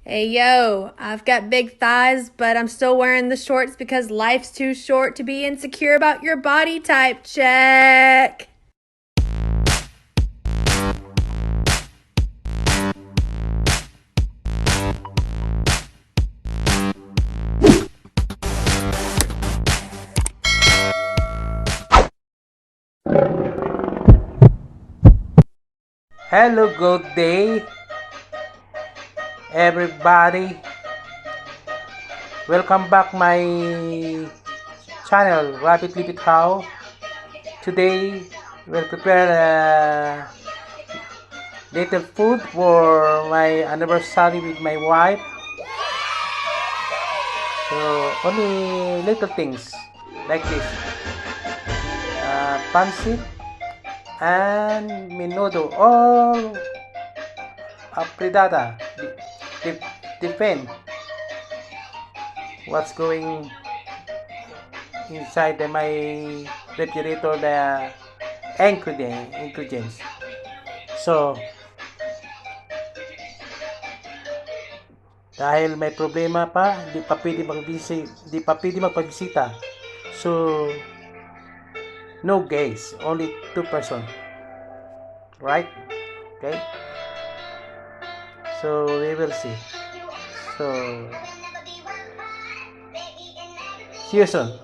Hey yo, I've got big thighs, but I'm still wearing the shorts because life's too short to be insecure about your body type. Check. Hello, good day, everybody. Welcome back my channel, Rabbit Lipit How. Today, we'll prepare a little food for my anniversary with my wife. So, only little things like this. Pancit and menudo or apritada. Depend what's going inside my refrigerator, the ingredients. So, dahil may problema pa, di pa pwede magpabisita. So, no guests, only two person, right? Okay? So, we will see. So, see you soon.